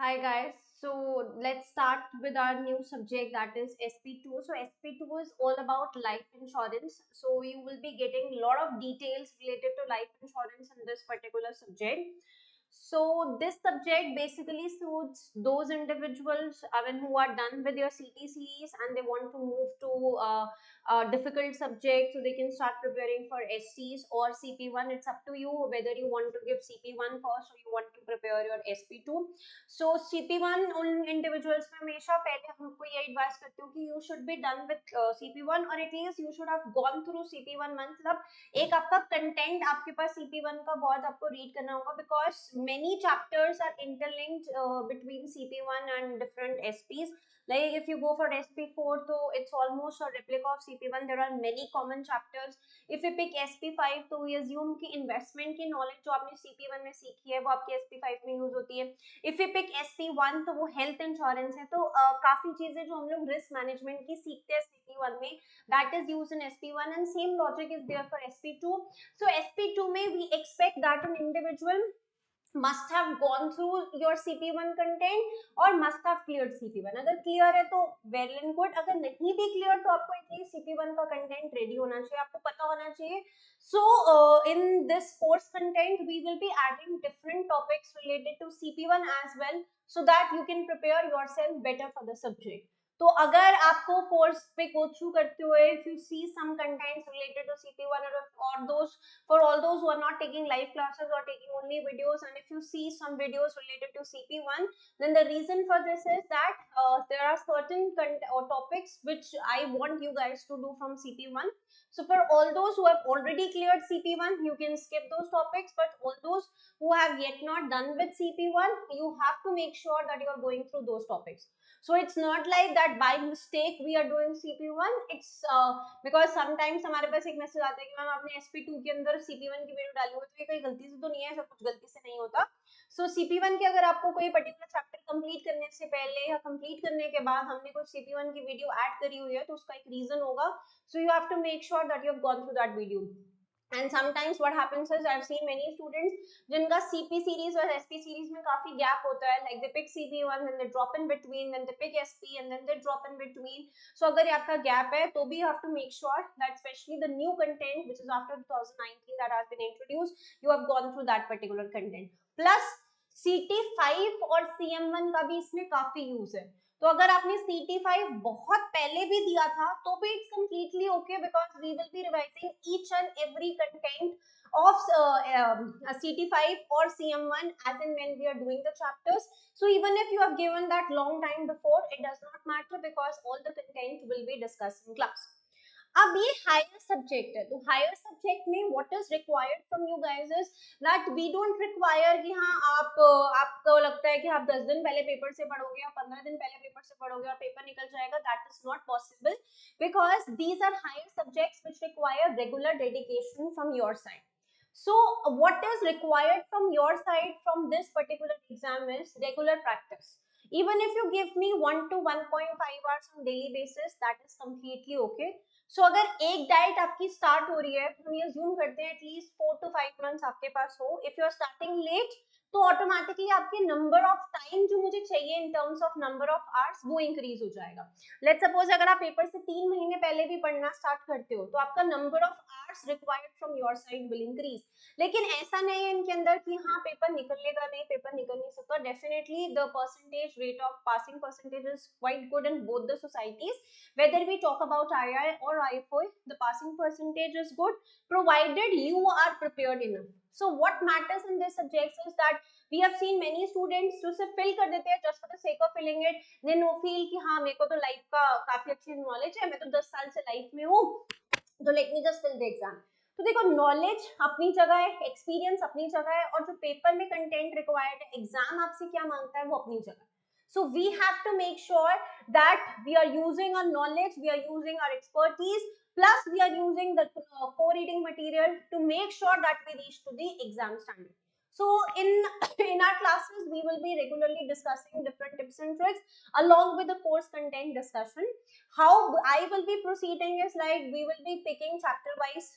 Hi guys, so let's start with our new subject, that is SP2. So SP2 is all about life insurance. So you will be getting a lot of details related to life insurance in this particular subject. So this subject basically suits those individuals who are done with their CT series and they want to move to difficult subject, so they can start preparing for SCs or CP1. It's up to you whether you want to give CP1 first or you want to prepare your SP2. So CP1 उन individuals में हमेशा पहले हमको ये advice करती हूँ कि you should be done with CP1 और at least you should have gone through CP1 मतलब एक आपका कंटेंट आपके पास CP1 का बहुत आपको रीड करना होगा because many chapters are interlinked between CP1 and different SPs. Like if you go for SP4, so it's almost a replica of CP1. There are many common chapters. If you pick SP5, तो we assume कि investment की knowledge जो आपने CP1 में सीखी है वो आपके SP5 में यूज होती है. इफ यू पिक SP1 तो वो हेल्थ इंश्योरेंस है. तो काफी चीजें जो हम लोग रिस्क मैनेजमेंट की सीखते हैं CP1 में, that is used in SP1 and same logic is there for SP2. So SP2 में we expect that an individual must have gone through your CP1 content or must have cleared CP1. अगर clear है तो well and good, अगर नहीं भी clear तो आपको at least CP1 का content ready होना चाहिए, आपको पता होना चाहिए. So in this course content we will be adding different topics related to CP1 as well, so that you can prepare yourself better for the subject. तो अगर आपको कोर्स पे गो थ्रू करते हुए if you see some contents related to CP1 or those, for all those who are not taking live classes or taking only videos, and if you see some videos related to CP1, then the reason for this is that there are certain topics which I want you guys to do from CP1. So for all those who have already cleared CP1, you can skip those topics, but all those who have yet not done with CP1, you have to make sure that you are going through those topics. So it's not like that by mistake we are doing CP1. It's because sometimes हमारे पास एक message आता है कि ma'am आपने SP2 के अंदर CP1 की video डाली हुई, तो ये कहीं गलती से तो नहीं है, सब कुछ गलती से नहीं होता. सो CP1 के अगर आपको कोई पर्टिकुलर चैप्टर कंप्लीट करने से पहले या कंप्लीट करने के बाद हमने कोई CP1 की वीडियो ऐड करी हुई है तो उसका एक रीजन होगा. So you have to make sure that you have gone through that video. And sometimes what happens is I've seen many students जिनका CP series और SP series में काफी gap होता है, like they pick CP1 then they drop in between, then they pick SP and then they drop in between. So अगर ये आपका gap है तो भी you have to make sure that especially the new content which is after 2019 that has been introduced, you have gone through that particular content. Plus CT5 और CM1 का भी इसमें काफी यूज है. तो अगर आपने CT5 बहुत पहले भी दिया था तो भी it's completely okay because we will be revising each and every content of CT5 or CM1 as and when we are doing the chapters. So even if you have given that long time before, it does not matter because all the content will be discussed in class. अब ये higher subject है, तो higher subject में what is required from you guys is that we don't require कि हाँ आपको लगता है कि आप 10 दिन पहले पेपर से पढ़ोगे या 15 दिन पहले पेपर से पढ़ोगे और पेपर निकल जाएगा. That is not possible because these are higher subjects which require regular dedication from your side. So what is required from your side from this particular exam is regular practice. Even if you give me 1 to 1.5 hours on daily basis, that is completely okay. So अगर एक diet आपकी start हो रही है तो हम ये assume करते हैं एटलीस्ट 4 to 5 मंथ्स आपके पास हो. If you are starting late तो ऑटोमेटिकली आपके नंबर ऑफ टाइम जो मुझे चाहिए in terms of number of hours वो इंक्रीज हो जाएगा. लेट्स सपोज अगर आप पेपर से 3 महीने पहले भी पढ़ना स्टार्ट करते हो तो आपका number of hours required from your side will increase. लेकिन ऐसा नहीं है इनके अंदर कि हाँ पेपर निकलेगा नहीं, पेपर निकल नहीं सकता. Definitely the percentage rate of passing percentage is quite good in both the societies. Whether we talk about II or IFOI, the passing percentage is good provided you are prepared enough. So what matters in this subjects is that we have seen many students जो सिर्फ fill कर देते हैं just for the sake of filling it, then वो feel कि हाँ मेरे को तो life का काफी अच्छी knowledge है, मैं तो 10 साल से life में हूँ, तो let me just fill the exam. तो देखो नॉलेज अपनी जगह है, एक्सपीरियंस अपनी जगह है, और जो पेपर में कंटेंट रिक्वायर्ड है, एग्जाम आपसे क्या मांगता है वो अपनी जगह है. So we have to make sure that we are using our knowledge, we are using our expertise, plus we are using the co-reading material to make sure that we reach to the exam standard. So in in our classes we will be regularly discussing different tips and tricks along with the course content discussion. How I will be proceeding is like we will be picking chapter wise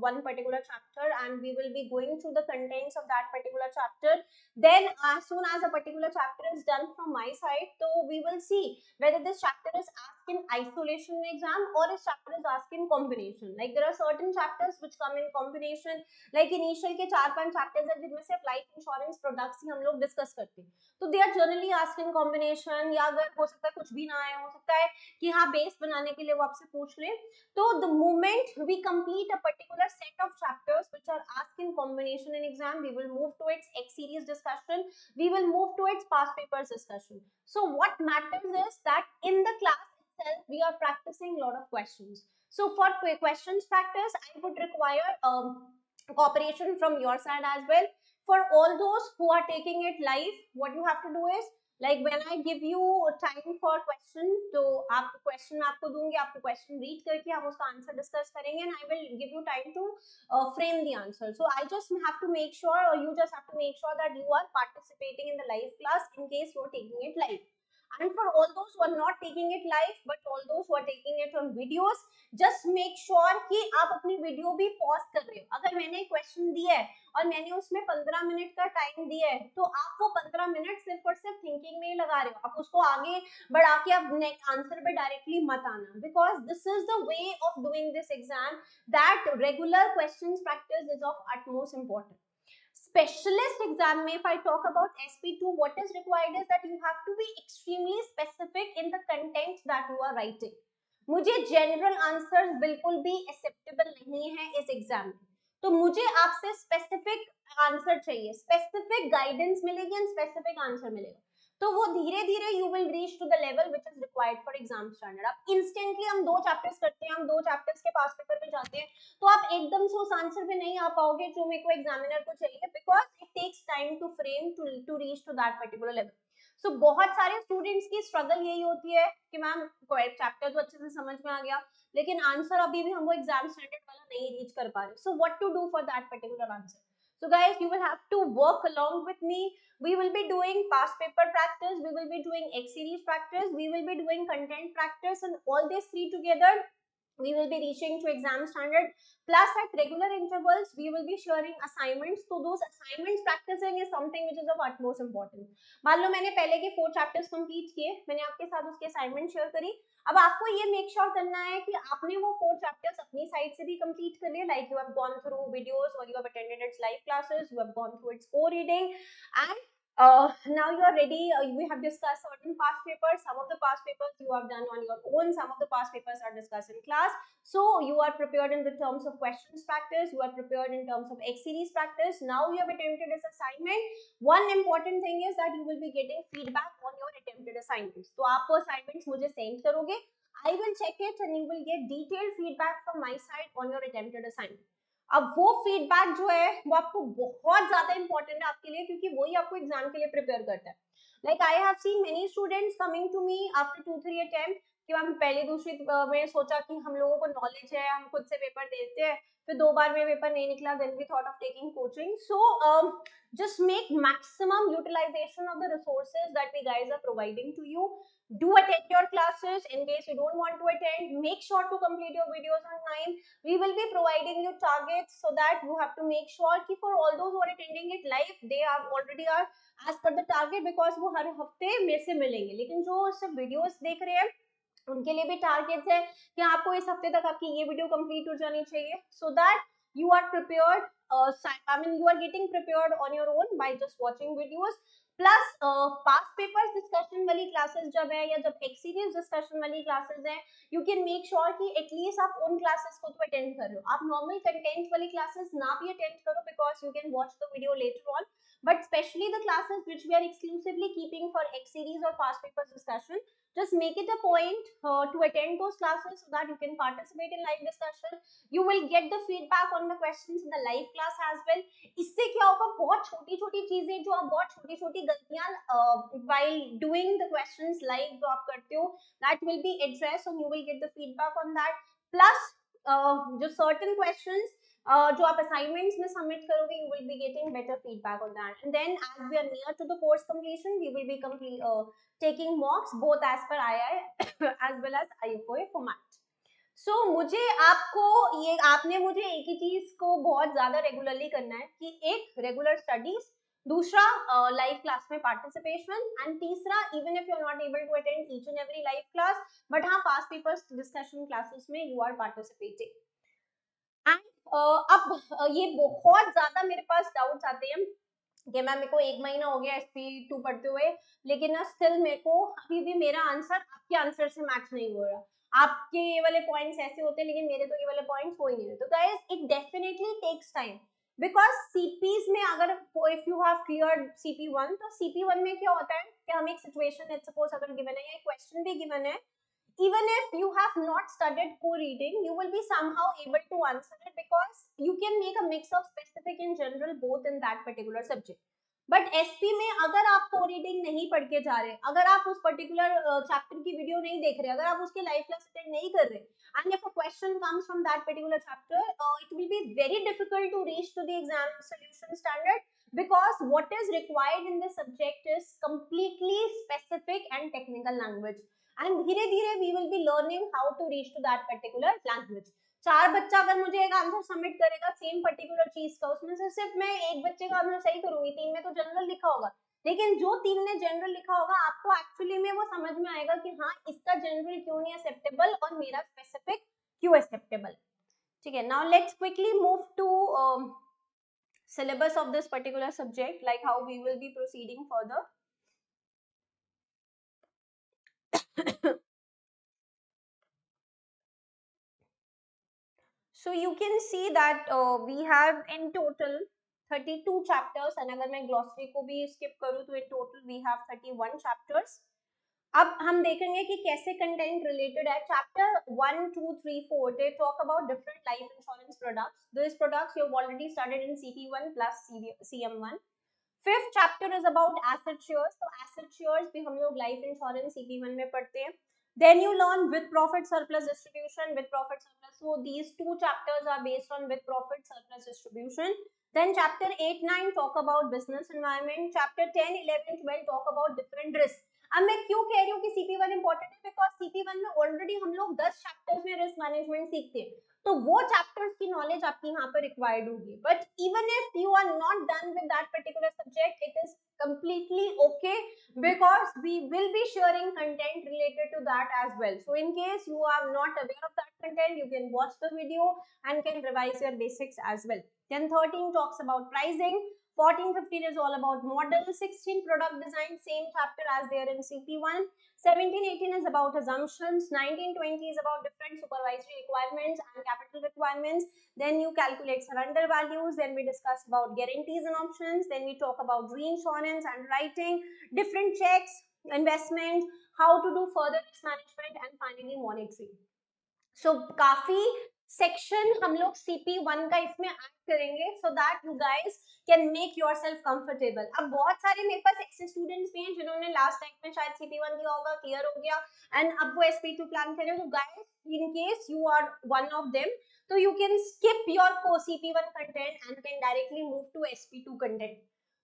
one particular chapter, and we will be going through the contents of that particular chapter. Then as soon as a particular chapter is done from my side, so we will see whether this chapter is asked in isolation in exam or this chapter is asked in combination. Like there are certain chapters which come in combination, like initial के 4-5 chapters हैं जिनमें सिर्फ life insurance products ही हम लोग discuss करते हैं, तो they are generally asked in combination, या अगर हो सकता है कुछ भी ना आए, हो सकता है कि हाँ बेस बनाने के लिए वो आपसे पूछ ले. तो the moment we complete a particular set of chapters which are asked in combination in exam, we will move to its X series discussion, we will move to its past papers discussion. So what matters is that in the class itself we are practicing a lot of questions. So for questions practice I would require cooperation from your side as well. For all those who are taking it live, what you have to do is like when I give you time for question, तो आप question मैं आपको दूंगी, आपको question read करके हम उसका answer discuss करेंगे, and I will give you time to frame the answer. So I just have to make sure, or you just have to make sure that you are participating in the live class in case you are taking it live. And for all those who are not taking it live, but all those who are taking it on videos, just make sure कि आप अपनी video भी pause कर रहे हो. अगर मैंने question दिया है और मैंने उसमें 15 मिनट का टाइम दिया है, तो आप वो 15 मिनट सिर्फ और सिर्फ थिंकिंग में ही लगा रहे हो, आप उसको आगे बढ़ा के आप नेक्स्ट आंसर पे डायरेक्टली मत आना, because this is the way of doing this exam, that regular question practice is of utmost important. Specialist exam mein, if I talk about SP2, what is required is that you have to be extremely specific in the content that you are writing. मुझे general answers बिल्कुल भी acceptable नहीं है इस exam में, तो मुझे आपसे स्पेसिफिक आंसर चाहिए, स्पेसिफिक गाइडेंस मिलेगी एंड स्पेसिफिक आंसर मिलेगा, तो वो धीरे धीरे you will reach to the level which is required for exam standard. आप इंस्टेंटली हम 2 चैप्टर्स करते हैं, हम 2 चैप्टर्स के पास पेपर में जाते हैं, तो आप एकदम से उस आंसर पे नहीं आ पाओगे जो मेरे को एग्जामिनर को चाहिए, because it takes time to frame to reach to that particular level. So बहुत सारे स्टूडेंट्स की स्ट्रगल यही होती है कि मैम चैप्टर तो अच्छे से समझ में आ गया, लेकिन आंसर अभी भी हम वो एग्जाम स्टैंडर्ड वाला नहीं रीच कर पा रहे. So what to do for that particular answer? So guys, you will have to work along with me. We will be doing past paper practice, we will be doing X series practice, we will be doing content practice, and all these three together we will be reaching to exam standard. Plus at regular intervals we will be sharing assignments, so those assignments practicing is something which is of utmost important. मान लो मैंने पहले के 4 chapters complete किए, मैंने आपके साथ उसके assignment share करी, अब आपको ये मेक श्योर करना है कि आपने वो 4 चैप्टर्स अपनी साइड से भी कंप्लीट कर लिए, like you have gone through videos और you have attended its live classes, you have gone through its core reading, and now you are ready. We have discussed certain past papers. Some of the past papers you have done on your own, some of the past papers are discussed in class, so you are prepared in the terms of questions practice, you are prepared in terms of X series practice. Now you have attempted this assignment. One important thing is that you will be getting feedback on your attempted assignments. तो आप assignments मुझे send करोगे, I will check it and you will get detailed feedback from my side on your attempted assignment. अब वो feedback जो है वो आपको बहुत ज्यादा इंपॉर्टेंट है आपके लिए, क्योंकि वही आपको एग्जाम के लिए प्रिपेयर करता है. Like I have seen many students coming to me after 2-3 attempt कि मैम पहली दूसरी में सोचा कि हम लोगों को नॉलेज है, हम खुद से पेपर देते हैं, फिर 2 बार में पेपर नहीं निकला, then we thought of taking coaching. So just make maximum utilization of the resources that we guys are providing to you. Do attend your classes. In case you don't want to attend, make sure to complete your videos on time. We will be providing you targets so that you have to make sure कि for all those who are attending it live, they are already are as per the target, because वो हर हफ्ते मेरे से मिलेंगे, लेकिन जो सिर्फ videos देख रहे हैं उनके लिए भी टारगेट्स है कि आपको इस हफ्ते तक आपकी ये वीडियो कंप्लीट हो जानी चाहिए, so that you are prepared. I mean you are getting prepared on your own by just watching videos. Plus past papers discussion वाली क्लासेस जब है या जब एक्स सीरीज डिस्कशन वाली क्लासेस है, यू कैन मेक श्योर कि at least आप उन क्लासेस को तो अटेंड कर रहे हो. आप नॉर्मल कंटेंट वाली क्लासेस ना भी अटेंड करो, because you can watch the video later on, but especially the classes which we are exclusively keeping for X series or past papers discussion, just make it a point to attend those classes so that you can participate in live discussion. You will get the feedback on the questions in the live class as well. इससे क्या होगा, बहुत छोटी छोटी चीजें जो आप बहुत छोटी छोटी गलतियां while doing the questions live जो आप करते हो, that will be addressed and you will get the feedback on that. Plus जो certain questions जो आप assignments में submit करोगे, you will be getting better feedback on that. And then as we are near to the course completion, we will be taking mocks both as per II as well as IFOA format. So मुझे आपको ये आपने मुझे एक ही चीज को बहुत ज्यादा रेगुलरली करना है कि एक रेगुलर स्टडीज, दूसरा लाइव क्लास में पार्टिसिपेशन, एंड तीसरा even if you are not able to attend each and every live class, but हाँ पास्ट पेपर्स डिस्कशन क्लासेस में यू आर पार्टिसिपेटिंग. एंड अब ये बहुत ज्यादा मेरे पास डाउट्स आते हैं कि मैम मेरे को 1 महीना हो गया SP2 पढ़ते हुए, लेकिन ना स्टिल मेरे को अभी भी मेरा आंसर आपके आंसर से मैच नहीं हो रहा. आपके ये वाले पॉइंट्स ऐसे होते हैं लेकिन मेरे तो ये वाले पॉइंट्स हो ही नहीं रहे. तो guys it definitely takes time, because CPs में अगर if you have cleared CP1, तो CP1 में क्या होता है कि हम एक सिचुएशन लेट्स सपोज अगर गिवन है या एक क्वेश्चन भी गिवन है, even if you have not studied co-reading, you will be somehow able to answer it because you can make a mix of specific and general both in that particular subject. But SP में अगर आप को reading नहीं पढ़ के जा रहे, अगर आप उस पर्टिकुलर चैप्टर की वीडियो नहीं देख रहे, अगर आप उसके लाइव क्लास अटेंड नहीं कर रहे, and if a question comes from that particular chapter, it will be very difficult to reach to the exam solution standard, because what is required in this subject is completely specific and technical language, and धीरे धीरे we will be learning how to reach to that particular language. चार बच्चा अगर मुझे एक answer submit करेगा same particular चीज का, उसमें से सिर्फ मैं एक बच्चे का आंसर सही करूंगी, 3 में तो जनरल लिखा होगा, लेकिन जो 3 ने जनरल लिखा होगा आपको एक्चुअली में वो समझ में आएगा कि हाँ इसका जनरल क्यों नहीं एक्सेप्टेबल और मेरा स्पेसिफिक क्यों एक्सेप्टेबल. ठीक है, now let's quickly move to syllabus of this particular subject, like how we will be proceeding further. So you can see that we have in total 32 chapters, and अगर मैं glossary को भी skip करूँ तो in total we have 31 chapters. अब हम देखेंगे कि कैसे कंटेंट रिलेटेड है. Chapter 1, 2, 3, 4 they talk about different life insurance products. This products you have already studied in CP1 plus CM1. Fifth chapter is about asset shares. तो asset shares भी हम लोग लाइफ इंश्योरेंस CP1 में पढ़ते हैं. Then you learn with profit surplus distribution, with profit surplus. So these two chapters are based on with profit surplus distribution. Then chapter 8, 9 talk about business environment. Chapter 10, 11, 12 talk about different risks. अब मैं क्यों कह रही हूँ कि CP1 important है, because CP1 में already हम लोग 10 चैप्टर्स में रिस्क मैनेजमेंट सीखते हैं, तो वो चैप्टर्स की नॉलेज आपकी यहाँ पर रिक्वायर्ड होगी. But even if you are not done with that particular subject, it is completely okay, because we will be sharing content related to that as well. So in case you are not aware of that content, you can watch the video and can revise your basics as well. Then 13 talks about pricing. 14, 15 is all about model. 16 product design, same chapter as there in CP1. 17, 18 is about assumptions. 19, 20 is about different supervisory requirements and capital requirements. Then you calculate surrender values. Then we discuss about guarantees and options. Then we talk about reinsurance and writing, different checks, investment, how to do further risk management, and finally monitoring. So काफी section हम लोग CP1 का इसमें add करेंगे, so that you guys can make yourself comfortable. अब बहुत सारे मेरे पास ऐसे स्टूडेंट्स भी हैं जिन्होंने लास्ट टाइम में शायद CP1 दिया होगा, क्लियर हो गया, एंड अब वो SP2 प्लान करें. तो guys, in case you are one of them, so you can skip your CP1 content and can directly move to SP2 content.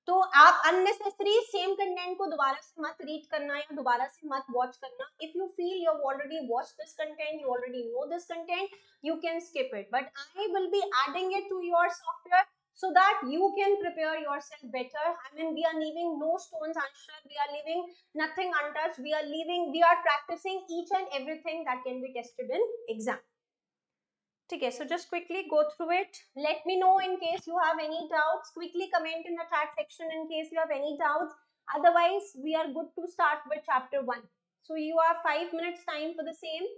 तो आप अननेसेसरी सेम कंटेंट को दोबारा से मत रीड करना या दोबारा से मत वॉच करना. If you feel you have already watched this content, you already know this content, you can skip it, but I will be adding it to your software so that you can prepare yourself better. I mean, we are leaving no stones unturned, we are leaving nothing untouched, we are practicing each and everything that can be tested in exam. Okay, so just quickly go through it. Let me know in case you have any doubts. Quickly comment in the chat section in case you have any doubts. Otherwise, we are good to start with chapter 1. So you have 5 minutes time for the same.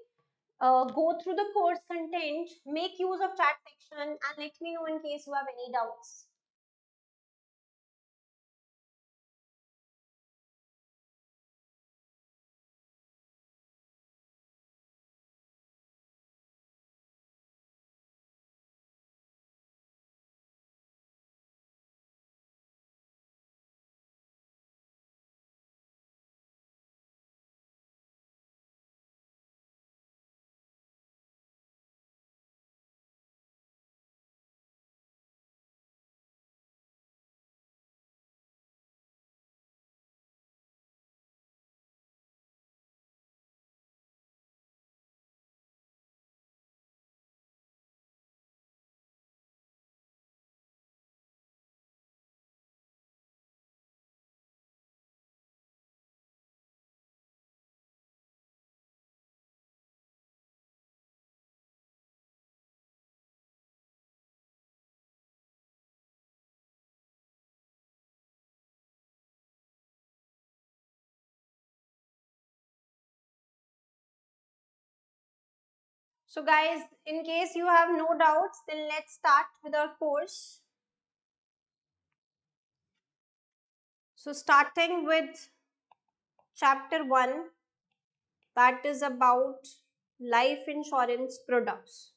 Go through the course content, make use of chat section, and let me know in case you have any doubts. So guys, in case you have no doubts, then let's start with our course. So starting with chapter 1, that is about life insurance products.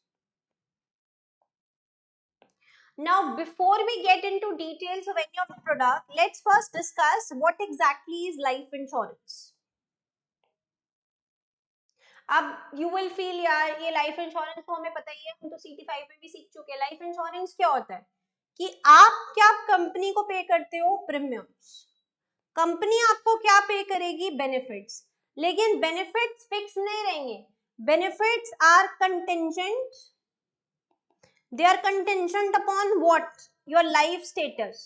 Now, before we get into details of any of the product, let's first discuss what exactly is life insurance. अब you will feel यार ये life insurance तो हमें पता ही है, हम तो CT5 में भी सीख चुके हैं. लाइफ इंश्योरेंस क्या होता है कि आप क्या कंपनी को पे करते हो? प्रीमियम्स. कंपनी आपको क्या पे करेगी? बेनिफिट्स. लेकिन बेनिफिट्स फिक्स नहीं रहेंगे. Benefits are contingent. They are contingent upon what? Your life status.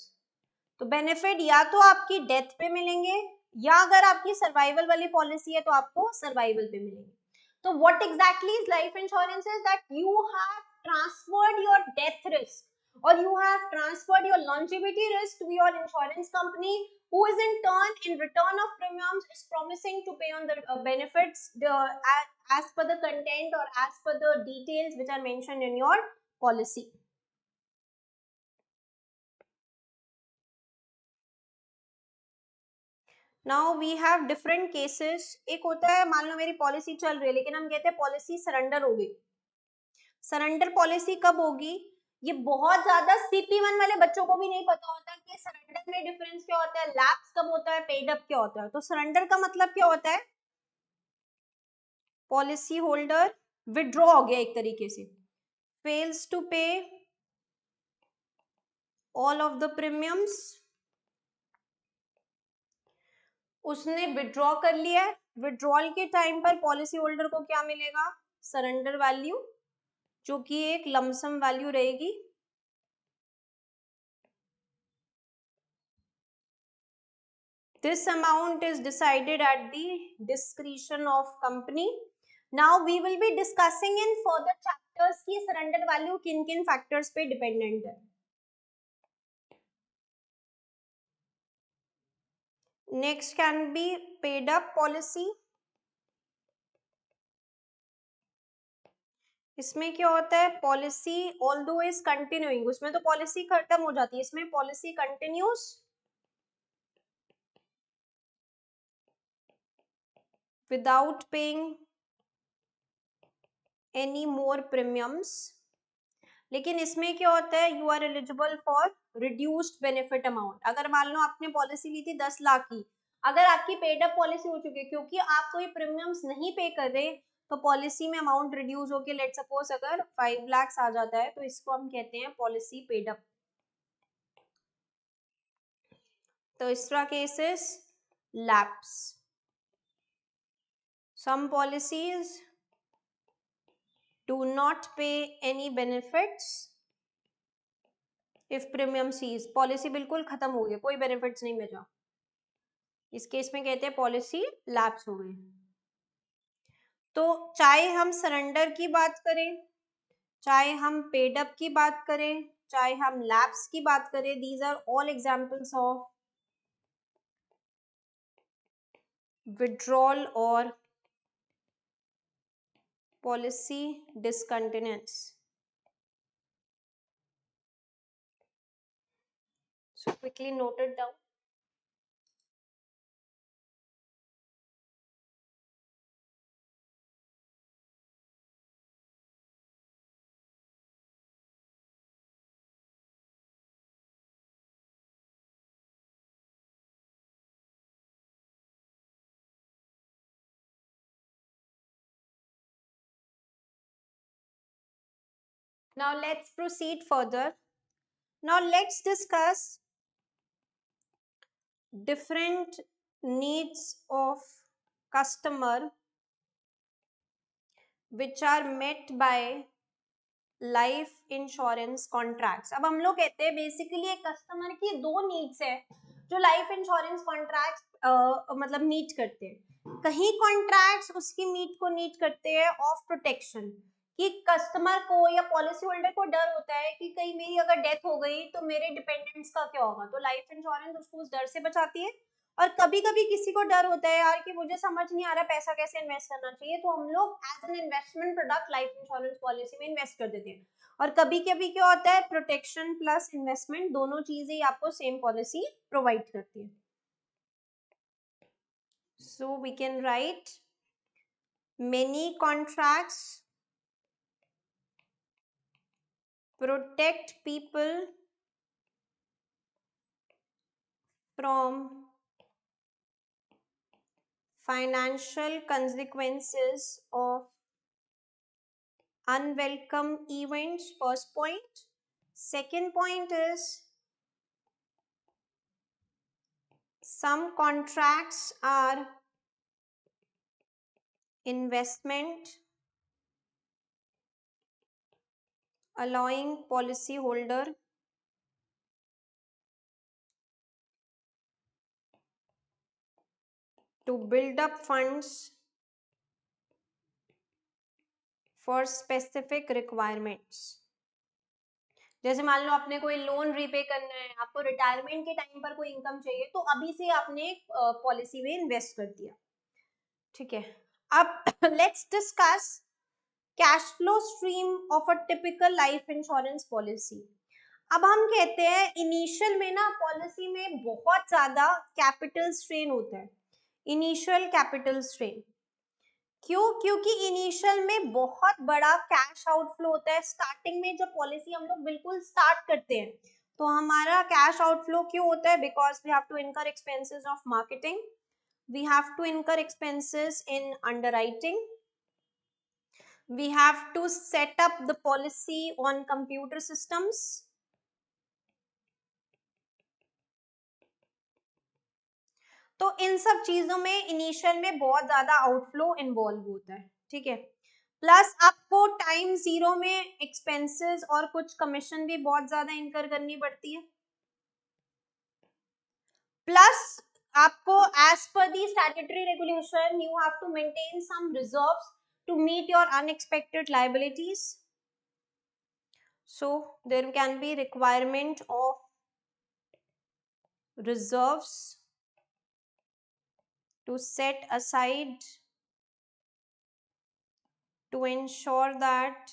तो बेनिफिट या तो आपकी डेथ पे मिलेंगे, या अगर आपकी सर्वाइवल वाली पॉलिसी है तो आपको सर्वाइवल पे मिलेंगे. तो what exactly is life insurance is that you have transferred your death risk और you have transferred your longevity risk to your insurance company, who is in return of premiums is promising to pay on the benefits as per the content or as per the details which are mentioned in your policy. Now we have different cases. एक होता है मान लो मेरी policy चल रही है लेकिन हम कहते हैं पॉलिसी सरेंडर हो गई. सरेंडर पॉलिसी कब होगी? ये बहुत ज्यादा CP1 वाले बच्चों को भी नहीं पता होता कि सरेंडर में डिफरेंस क्या होता है, लैप्स कब होता है, पेड अप क्या होता है. तो सरेंडर का मतलब क्या होता है? पॉलिसी होल्डर विड्रॉ हो गया एक तरीके से, फेल्स टू पे ऑल ऑफ द प्रीमियम्स. उसने विड्रॉ कर लिया है. विड्रॉल के टाइम पर पॉलिसी होल्डर को क्या मिलेगा? सरेंडर वैल्यू, जो कि एक लमसम वैल्यू रहेगी. This amount is decided at the discretion of company. Now we will be discussing in further chapters कि surrender value किन किन factors पे dependent है. Next can be paid up policy. इसमें क्या होता है? पॉलिसी although is continuing, उसमें तो पॉलिसी खत्म हो जाती है, इसमें policy continues without paying any more premiums. लेकिन इसमें क्या होता है? You are eligible for reduced benefit amount. अगर मान लो आपने पॉलिसी ली थी 10 लाख की, अगर आपकी पेड अप पॉलिसी हो चुकी है क्योंकि आप कोई प्रीमियम्स नहीं पे कर रहे, तो पॉलिसी में अमाउंट रिड्यूस होके लेट सपोज अगर 5 लाख आ जाता है, तो इसको हम कहते हैं पॉलिसी पेड अप. तो इसका cases lapse. Some policies do not pay any benefits if premium cease. Policy बिल्कुल खत्म हो गई, कोई बेनिफिट्स नहीं बचा, इस केस में कहते हैं पॉलिसी लैप्स हो गई. तो चाहे हम सरेंडर की बात करें, चाहे हम पेड अप की बात करें, चाहे हम लैप्स की बात करें, these are all examples of withdrawal और policy discontinuance. So quickly note it down. Now let's proceed further. Now let's discuss different needs of customer which are met by life insurance contracts. अब हम लोग कहते हैं basically एक customer की दो needs है जो लाइफ इंश्योरेंस कॉन्ट्रैक्ट मतलब मीट करते हैं. कहीं कॉन्ट्रैक्ट्स उसकी मीट को नीड करते हैं ऑफ प्रोटेक्शन, कि कस्टमर को या पॉलिसी होल्डर को डर होता है कि कहीं मेरी अगर डेथ हो गई तो मेरे डिपेंडेंट्स का क्या होगा, तो लाइफ इंश्योरेंस उसको उस डर से बचाती है. और कभी कभी किसी को डर होता है यार कि मुझे समझ नहीं आ रहा पैसा कैसे इन्वेस्ट करना चाहिए, तो हम लोग as an investment product life insurance policy में इन्वेस्ट कर देते हैं। और कभी कभी क्या होता है, प्रोटेक्शन प्लस इन्वेस्टमेंट दोनों चीजें ही आपको सेम पॉलिसी प्रोवाइड करती है। So we can write many contracts protect people from financial consequences of unwelcome events. First point. Second point is some contracts are investment allowing policyholder to build up funds for specific requirements. जैसे मान लो आपने कोई loan repay करना है, आपको retirement के time पर कोई इनकम चाहिए, तो अभी से आपने पॉलिसी में इन्वेस्ट कर दिया, ठीक है। अब let's discuss cash flow stream of a typical life insurance policy. अब हम कहते हैं इनिशियल में ना पॉलिसी में बहुत ज्यादा कैपिटल स्ट्रेन होता है, इनिशियल कैपिटल स्ट्रेन। क्यों? क्योंकि इनिशियल में बहुत बड़ा कैश आउटफ्लो होता है। स्टार्टिंग में जब पॉलिसी हम लोग बिल्कुल स्टार्ट करते हैं तो हमारा कैश आउटफ्लो क्यों होता है? Because we have to incur expenses of marketing, we have to incur expenses in underwriting, we have to set up the policy on computer systems, तो इन सब चीजों में इनिशियल में बहुत ज्यादा आउटफ्लो इन्वॉल्व होता है, ठीक है। प्लस आपको टाइम जीरो में एक्सपेंसेस और कुछ कमीशन भी बहुत ज्यादा इनकर करनी पड़ती है। प्लस आपको एज पर the statutory regulation you have to maintain some reserves to meet your unexpected liabilities, so there can be requirement of reserves to set aside to ensure that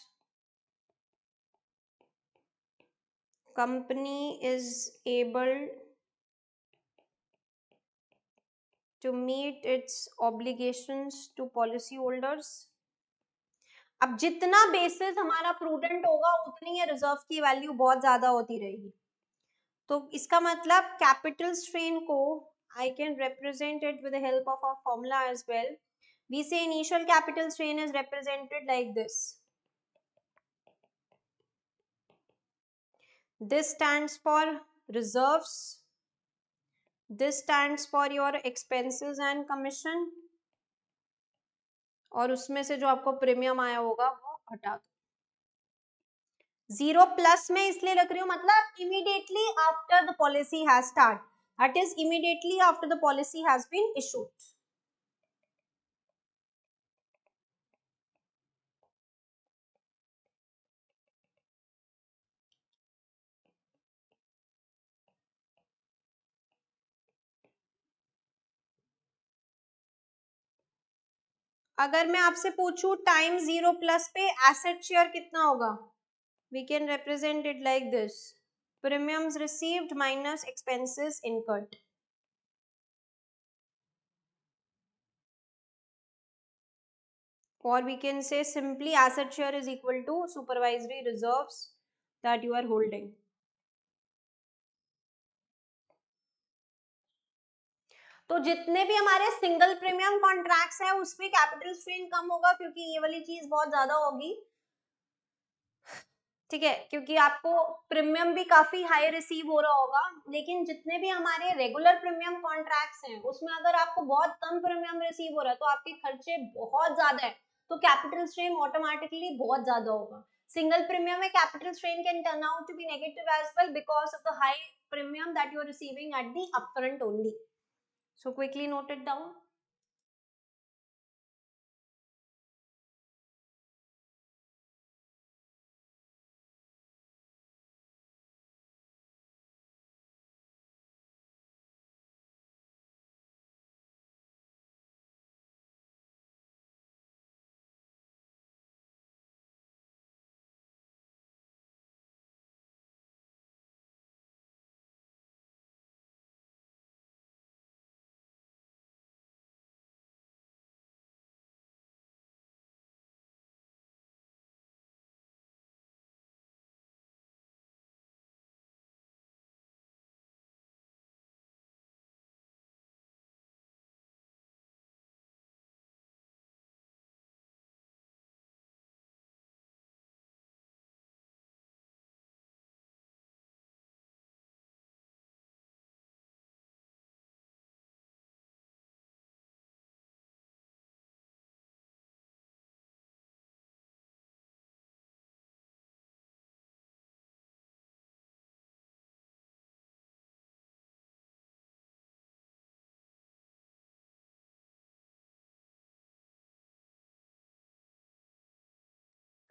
company is able to meet its obligations to policy holders. अब जितना basis हमारा prudent होगा उतनी ये reserve की value बहुत ज्यादा होती रहेगी। तो इसका मतलब कैपिटल स्ट्रेन को I can represent it with the help of a formula as well. We say initial capital strain is represented like this. This stands for reserves. This stands for your expenses and commission. और उसमें से जो आपको premium आया होगा वो हटा दो। जीरो प्लस में इसलिए रख रही हूँ, मतलब immediately after the policy has started, that is immediately after the policy has been issued. अगर मैं आपसे पूछूं टाइम जीरो प्लस पे एसेट शेयर कितना होगा, we can represent it like this: premiums received minus expenses incurred. Or we can say simply asset share is equal to supervisory reserves that you are holding. तो जितने भी हमारे single premium contracts हैं उसमें capital strain कम होगा क्योंकि ये वाली चीज बहुत ज्यादा होगी, ठीक है, क्योंकि आपको प्रीमियम भी काफी हाई रिसीव हो रहा होगा। लेकिन जितने भी हमारे रेगुलर प्रीमियम कॉन्ट्रैक्ट्स हैं उसमें अगर आपको बहुत कम प्रीमियम रिसीव हो रहा है तो आपके खर्चे बहुत ज्यादा है, तो कैपिटल स्ट्रेन ऑटोमेटिकली बहुत ज्यादा होगा। सिंगल प्रीमियम में capital strain can turn out to be negative as well because of the high premium that you are receiving at the upfront only. So quickly note it down.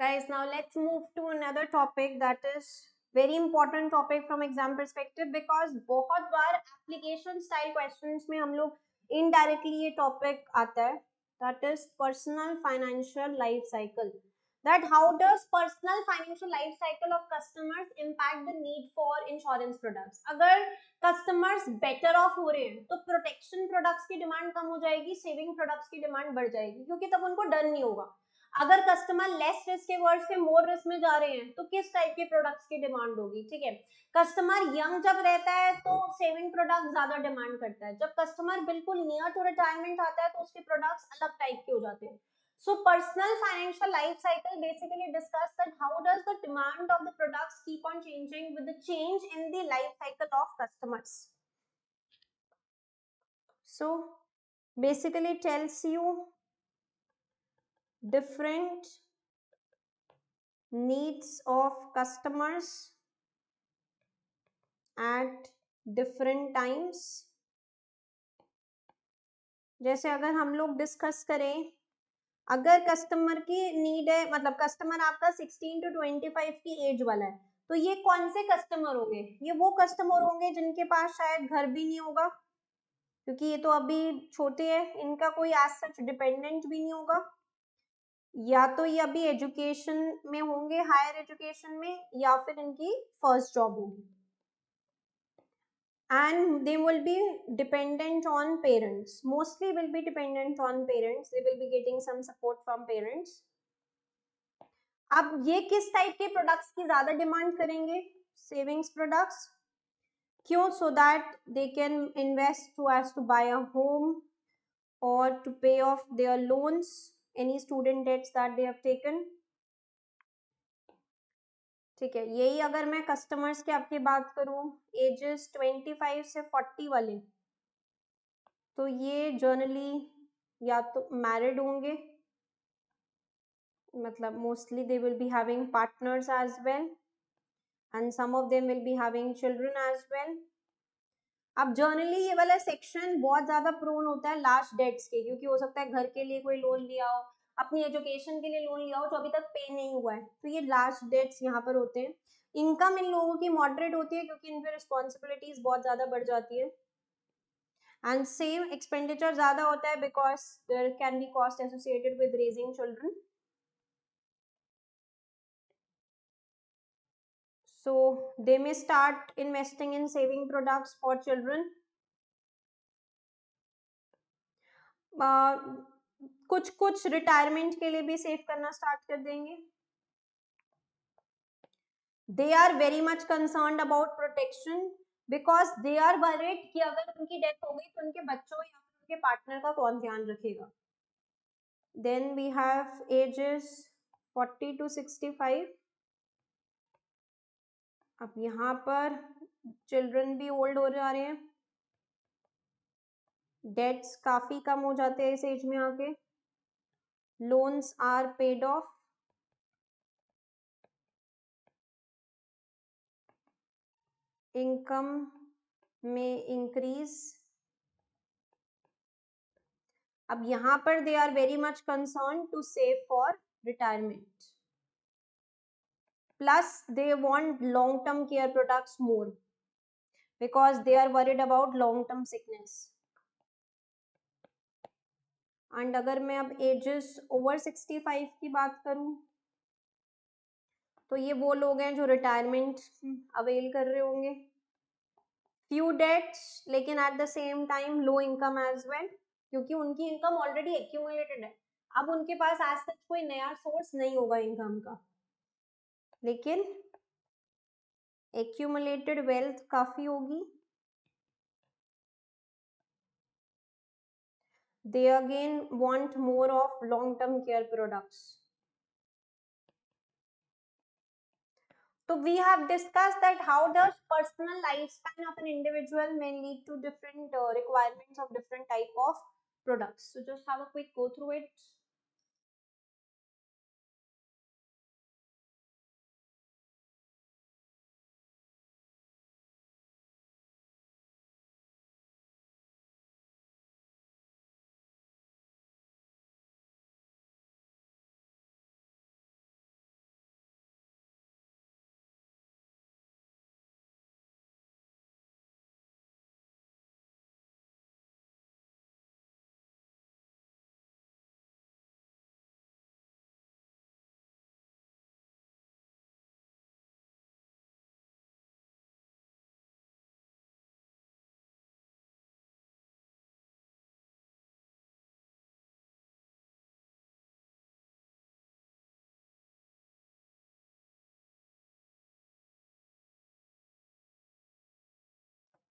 Guys, now let's move to another topic that is very important topic from exam perspective, because बहुत बार application style questions में हम लोग indirectly ये topic आता है, that is personal financial life cycle. That how does personal financial life cycle of customers impact the need for insurance products. अगर customers better off हो रहे हैं तो protection products की demand कम हो जाएगी, saving products की demand बढ़ जाएगी, क्योंकि तब उनको डर नहीं होगा. अगर कस्टमर लेस रिस्क के वर्ड से मोर रिस्क में जा रहे हैं तो किस टाइप के प्रोडक्ट्स की डिमांड होगी. ठीक है, कस्टमर यंग जब रहता है तो सेविंग प्रोडक्ट ज्यादा डिमांड करता है, जब कस्टमर बिल्कुल नियर टू रिटायरमेंट आता है तो उसके प्रोडक्ट्स अलग टाइप के हो जाते हैं. So personal financial life cycle basically discuss that how does the demand of the products keep on changing with the change in the life cycle of customers. So basically tells you different needs of customers at different times. जैसे अगर हम लोग discuss करें, अगर customer की need है, मतलब customer आपका 16 to 25 की एज वाला है, तो ये कौन से कस्टमर होंगे? ये वो कस्टमर होंगे जिनके पास शायद घर भी नहीं होगा, क्योंकि ये तो अभी छोटे हैं, इनका कोई एज सच डिपेंडेंट भी नहीं होगा, या तो ये अभी एजुकेशन में होंगे, हायर एजुकेशन में, या फिर इनकी फर्स्ट जॉब होगी. And they will be dependent on parents, mostly will be dependent on parents, they will be getting some support from parents. अब ये किस टाइप के प्रोडक्ट्स की ज्यादा डिमांड करेंगे? Savings products. क्यों? So that they can invest to as to buy a home or to pay off their loans, any student debts that they have taken. ठीक है, यही अगर मैं कस्टमर्स की आपकी बात करूं एजेस 25 से 40 वाले, तो ये जनरली या तो मैरिड होंगे, मतलब mostly they will be having partners as well, and some of them will be having children as well. अब जनरली ये वाला सेक्शन बहुत ज्यादा प्रोन होता है लास्ट डेट्स के, क्योंकि हो सकता है घर के लिए कोई लोन लिया हो, अपनी एजुकेशन के लिए लोन लिया हो जो अभी तक पे नहीं हुआ है, तो ये लास्ट डेट्स यहाँ पर होते हैं. इनकम इन लोगों की मॉडरेट होती है क्योंकि इन पर रिस्पॉन्सिबिलिटीज बहुत ज्यादा बढ़ जाती है, and same expenditure ज़्यादा होता है because there can be cost associated with raising children. So they may start investing in saving products for children. कुछ कुछ रिटायरमेंट के लिए भी सेव करना स्टार्ट कर देंगे. They are very much concerned about protection because they are worried कि अगर उनकी डेथ हो गई तो उनके बच्चों या फिर उनके पार्टनर का कौन ध्यान रखेगा. Then we have ages 40 to 65. अब यहाँ पर चिल्ड्रन भी ओल्ड हो जा रहे हैं, डेट्स काफी कम हो जाते हैं इस एज में आके, loans are paid off, income में इंक्रीज. अब यहाँ पर they are very much concern to save for retirement, plus they want long term care products more because they are worried about long term sickness. And अगर मैं अब edges over 65 की बात करूं तो ये वो लोग हैं जो रिटायरमेंट अवेल कर रहे होंगे, फ्यू डेट्स लेकिन at the same time low income as well, क्योंकि उनकी इनकम ऑलरेडी एक्यूमुलेटेड है. अब उनके पास आज तक कोई नया सोर्स नहीं होगा इनकम का, लेकिन एक्यूमुलेटेड वेल्थ काफी होगी. They again want more of long-term care products. So we have discussed that how does personal lifespan of an individual may lead to different requirements of different type of products. So just have a quick go through it.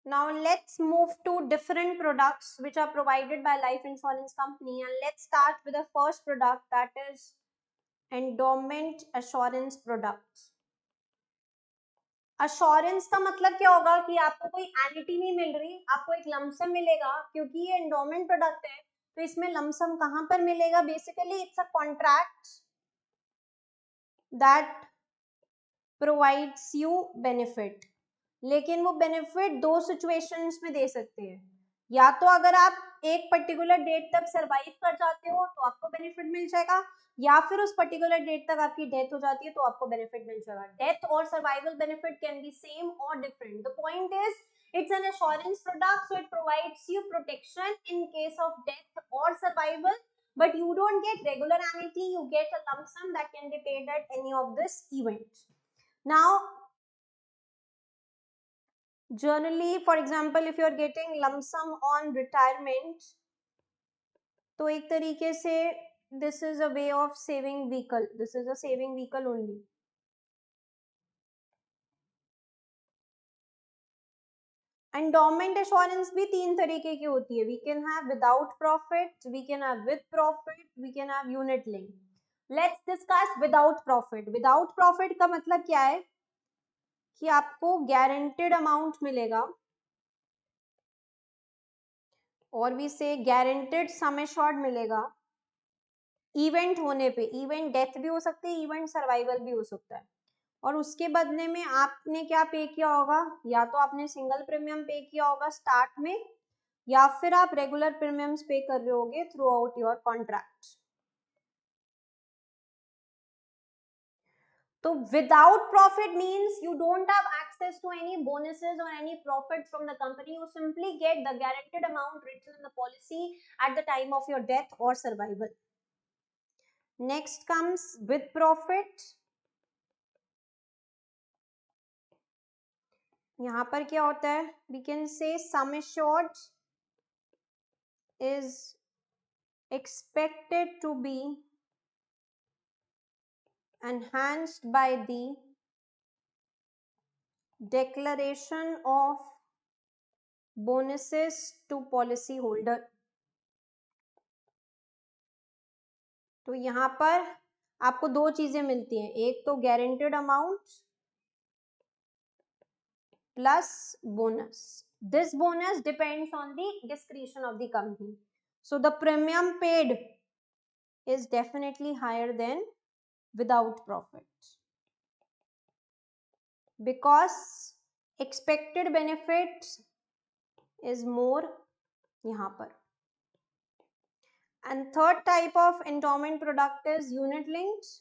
Now let's move to different products which are provided by life insurance company, and let's start with the first product, that is endowment assurance products. Assurance का मतलब क्या होगा कि आपको कोई annuity नहीं मिल रही, आपको एक लमसम मिलेगा, क्योंकि ये एंडोमेंट प्रोडक्ट है तो इसमें लमसम कहां पर मिलेगा? Basically it's a contract that provides you benefit, लेकिन वो बेनिफिट दो सिचुएशंस में दे सकते हैं। या तो अगर आप एक पर्टिकुलर डेट तक सरवाइव कर जाते हो तो आपको बेनिफिट मिल जाएगा, या फिर उस पर्टिकुलर डेट तक आपकी डेथ हो जाती है तो आपको बेनिफिट मिल जाएगा। Death or survival benefit can be same or different. The point is it's an assurance product, so it provides you protection in case of death or survival, but you don't get regular annuity, you get a lump sum that can be paid at any of this event. Now generally, for example, if you are getting lump sum on retirement, तो एक तरीके से this is a way of saving vehicle, this is a saving vehicle only. Endowment assurance भी तीन तरीके की होती है, we can have without profit, we can have with profit, we can have unit link. Let's discuss without profit. Without profit का मतलब क्या है कि आपको गारंटेड अमाउंट मिलेगा, और भी से गारंटेड सम एश्योर्ड मिलेगा इवेंट होने पे. इवेंट डेथ भी हो सकती है, इवेंट सर्वाइवल भी हो सकता है, और उसके बदले में आपने क्या पे किया होगा? या तो आपने सिंगल प्रीमियम पे किया होगा स्टार्ट में, या फिर आप रेगुलर प्रीमियम्स पे कर रहे होगे थ्रू आउट योर कॉन्ट्रैक्ट. तो without profit means you don't have access to any bonuses or any profit from the company, you simply get the guaranteed amount written in the policy at the time of your death or survival. Next comes with profit. यहाँ पर क्या होता है? We can say sum assured is expected to be enhanced by the declaration of bonuses to policy holder. तो यहाँ पर आपको दो चीजें मिलती हैं, एक तो guaranteed amount plus bonus. This bonus depends on the discretion of the company. So the premium paid is definitely higher than without profit, because expected benefit is more यहाँ पर. And third type of endowment product is unit linked.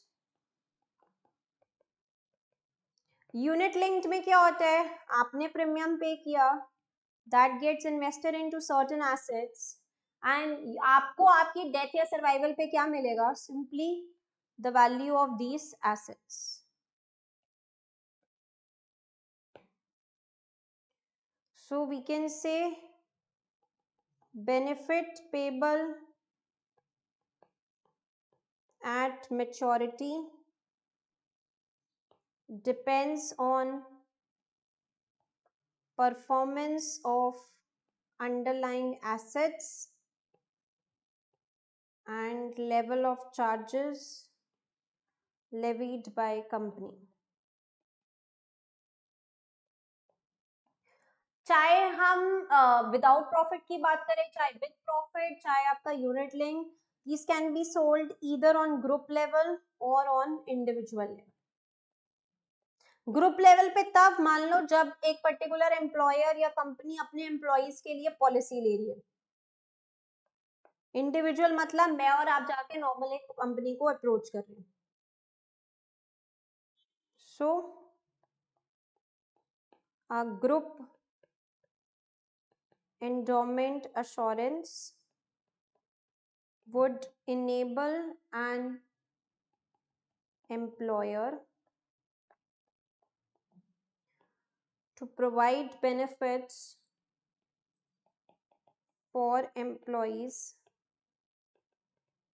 Unit linked में क्या होता है? आपने premium pay किया, that gets invested into certain assets, and आपको आपकी डेथ या सर्वाइवल पे क्या मिलेगा? Simply the value of these assets. So we can say benefit payable at maturity depends on performance of underlying assets and level of charges levied by company. चाहे हम without profit की बात करें, चाहे विद प्रॉफिट, चाहे आपका unit link, this can be sold either on group level or on individual level. Group level पे तब मान लो जब एक पर्टिकुलर एम्प्लॉयर या कंपनी अपने एम्प्लॉइज के लिए पॉलिसी ले रही है. इंडिविजुअल मतलब मैं और आप जाके नॉर्मल एक कंपनी को अप्रोच कर रहे हैं. सो a group endowment assurance would enable an employer to provide benefits for employees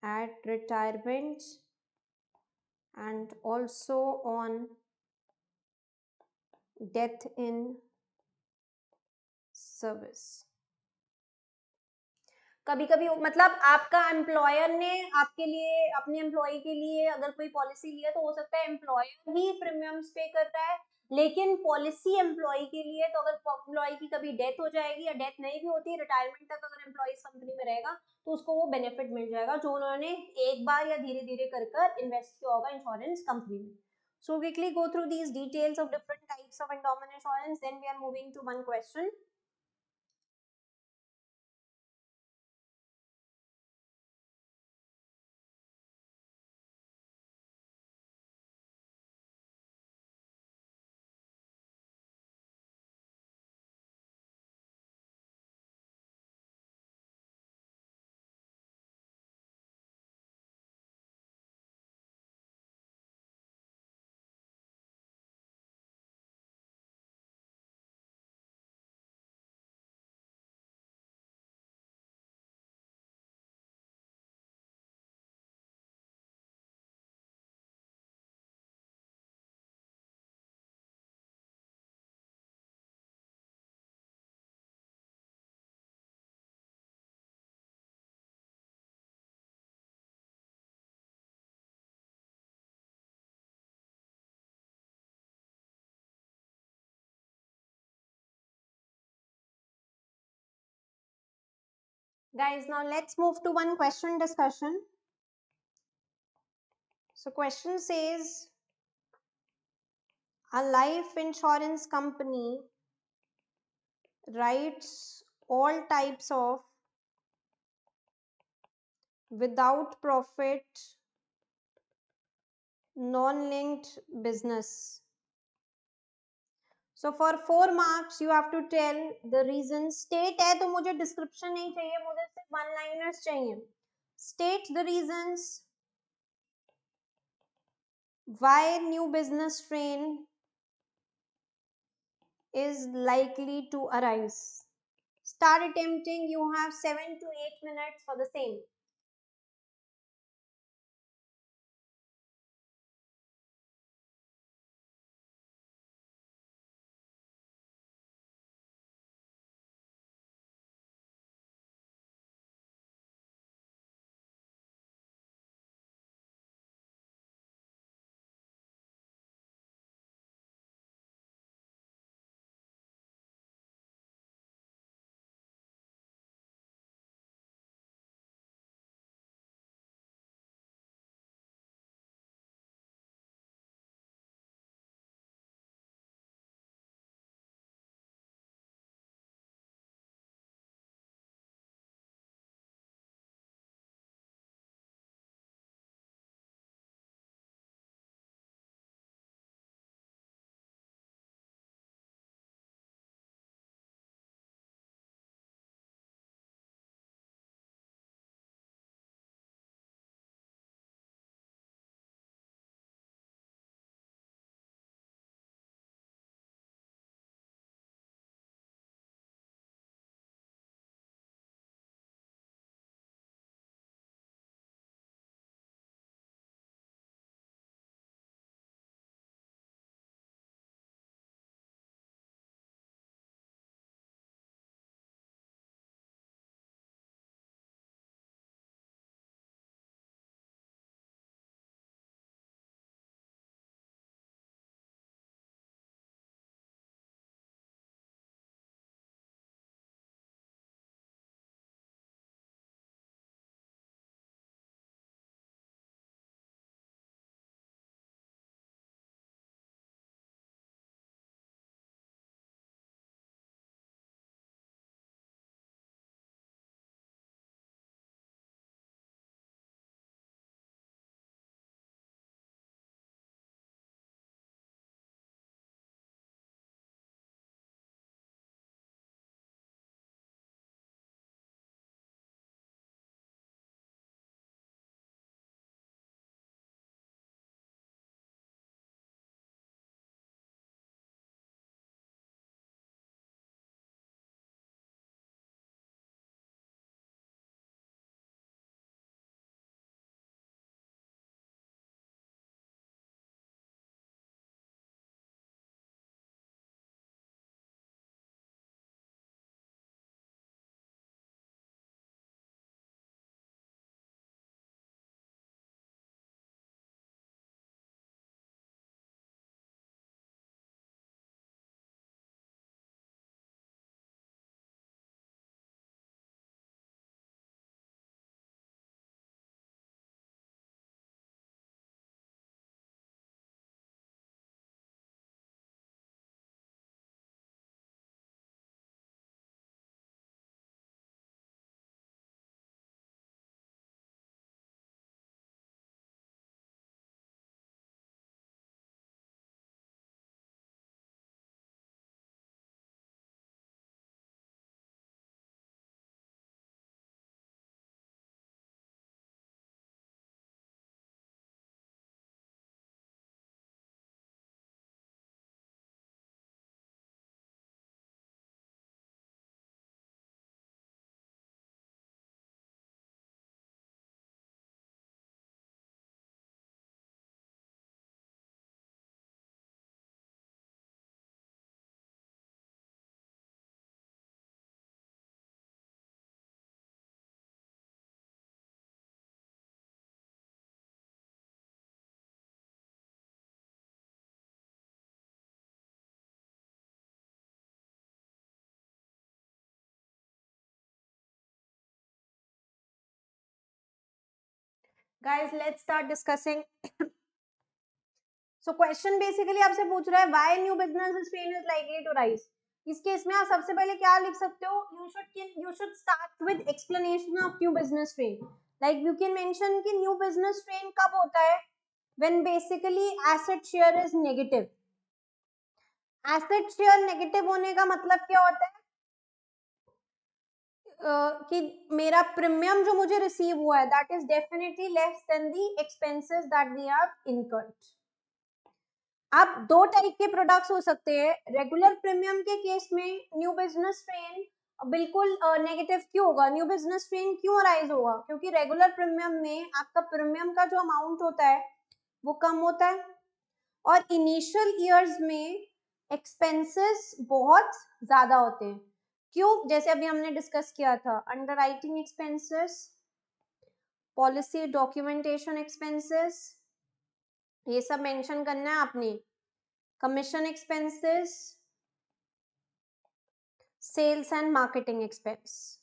at retirement and also on death in service. कभी कभी मतलब आपका एम्प्लॉयर ने आपके लिए, अपने एम्प्लॉय के लिए अगर कोई पॉलिसी लिया तो हो सकता है एम्प्लॉयर ही प्रीमियम्स पे कर रहा है, लेकिन पॉलिसी एम्प्लॉय के लिए, तो अगर एम्प्लॉय की कभी डेथ हो जाएगी या डेथ नहीं भी होती, रिटायरमेंट तक अगर एम्प्लॉय इस कंपनी में रहेगा तो उसको वो बेनिफिट मिल जाएगा जो उन्होंने एक बार या धीरे धीरे कर कर इन्वेस्ट किया होगा इंश्योरेंस कंपनी में। So quickly go through these details of different types of endowment insurance. Then we are moving to one question. Guys, now let's move to one question discussion. So question says, a life insurance company writes all types of without profit non-linked business. So for 4 marks you have to tell the reason. State है तो मुझे description नहीं चाहिए, मुझे सिर्फ one liners चाहिए. State the reasons why new business strain is likely to arise. Start attempting. You have 7 to 8 minutes for the same. guys, let's start discussing. So question basically आपसे पूछ रहा है why new business strain is likely to rise. इस case में आप सबसे पहले क्या लिख सकते हो? You should start with explanation of new business strain. Like you can mention कि new business strain कब होता है? When basically asset share is negative. Asset share negative होने का मतलब क्या होता है? कि मेरा प्रीमियम जो मुझे रिसीव हुआ है that is definitely less than the expenses that we have incurred. अब दो टाइप के प्रोडक्ट्स हो सकते हैं. रेगुलर प्रीमियम के केस में न्यू बिजनेस ट्रेन बिल्कुल नेगेटिव क्यों होगा? न्यू बिजनेस ट्रेन क्यों अराइज होगा? क्योंकि रेगुलर प्रीमियम में आपका प्रीमियम का जो अमाउंट होता है वो कम होता है और इनिशियल ईयर्स में एक्सपेंसेस बहुत ज्यादा होते हैं. क्यों? जैसे अभी हमने डिस्कस किया था, underwriting expenses, policy documentation expenses, ये सब मेंशन करना है आपने. Commission expenses, sales and marketing expense.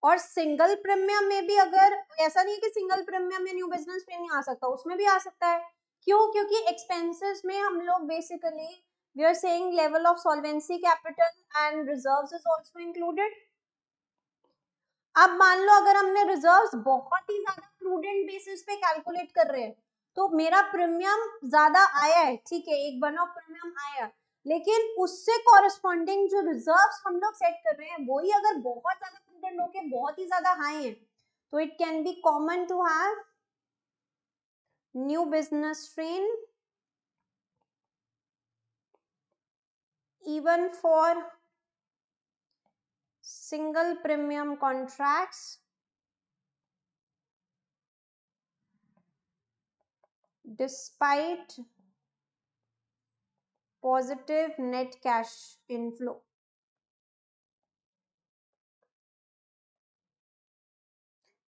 और सिंगल प्रीमियम में भी अगर ऐसा नहीं है कि सिंगल प्रीमियम में न्यू बिजनेस ट्रेन नहीं आ सकता, उसमें भी आ सकता है. क्यों? क्योंकि एक्सपेंसेस में हम लोग basically we are saying level of solvency capital and reserves is also included. अब मान लो अगर हमने रिजर्व्स बहुत ही ज्यादा प्रूडेंट बेसिस पे कैलकुलेट कर रहे हैं तो मेरा प्रीमियम ज्यादा आया है, ठीक है, एक वन ऑफ प्रीमियम आया, लेकिन उससे कॉरेस्पॉन्डिंग जो रिजर्व्स हम लोग सेट कर रहे हैं वही अगर बहुत ज्यादा प्रूडेंट होके बहुत ही ज्यादा हाई है तो it can be common to have new business strain even for single premium contracts despite positive net cash inflow.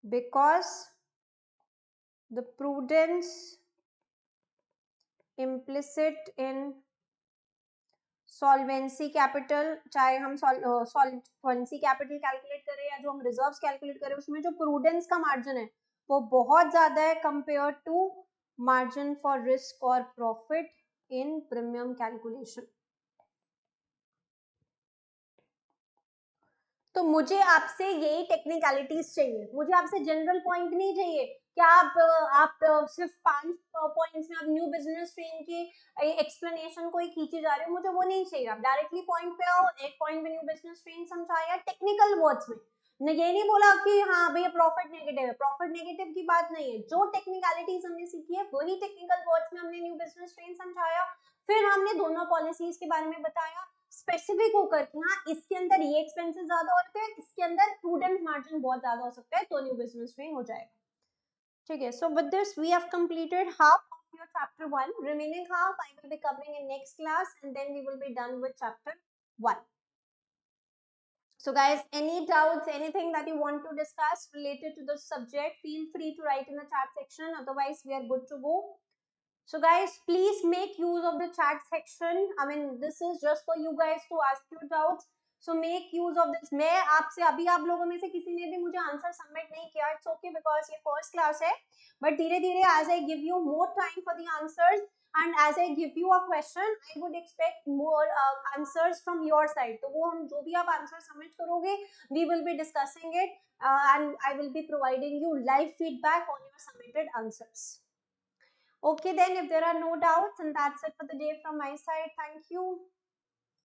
Because the prudence implicit in solvency capital, चाहे हम सॉल्वेंसी कैपिटल कैलकुलेट करें या जो हम रिजर्व्स कैलकुलेट करें, उसमें जो prudence का मार्जिन है वो बहुत ज्यादा है compare to margin for risk और प्रॉफिट इन प्रीमियम कैलकुलेशन. तो मुझे आपसे यही टेक्निकलिटीज चाहिए, मुझे आपसे जनरल पॉइंट नहीं चाहिए कि आप सिर्फ 5 पॉइंट्स में आप न्यू बिजनेस ट्रेन की एक्सप्लेनेशन को ही खींची जा रहे हो. मुझे वो नहीं चाहिए. आप डायरेक्टली पॉइंट पे आओ, एक पॉइंट में न्यू बिजनेस ट्रेन समझाया टेक्निकल वर्ड्स में. ये नहीं बोला कि हाँ भैया प्रॉफिट नेगेटिव है, प्रॉफिट नेगेटिव की बात नहीं है. जो टेक्निकलिटीज हमने सीखी है वही टेक्निकल वर्ड्स में हमने न्यू बिजनेस ट्रेन समझाया. फिर हमने दोनों पॉलिसीज के बारे में बताया स्पेसिफिक होकर कि हाँ इसके अंदर ये एक्सपेंसेस ज्यादा होते हैं, इसके अंदर प्रूडेंट मार्जिन बहुत ज्यादा हो सकता है, तो न्यू बिजनेस ट्रेन हो जाएगा. ठीक है. So with this we have completed half of your chapter 1. Remaining half I will be covering in next class and then we will be done with chapter 1. So guys, any doubts, anything that you want to discuss related to the subject, feel free to write in the chat section. Otherwise, we are good to go. So guys, please make use of the chat section. I mean, this is just for you guys to ask your doubts. So make use of this. मैं आपसे अभी आप लोगों में से किसी ने भी मुझे आंसर सबमिट नहीं किया, it's okay because ये फर्स्ट क्लास है. But धीरे धीरे as I give you more time for the answers and as I give you a question, I would expect more answers from your side. तो वो हम जो भी आप आंसर सबमिट करोगे, we will be discussing it and I will be providing you live feedback on your submitted answers. Okay then, if there are no doubts, and that's it for the day from my side. Thank you.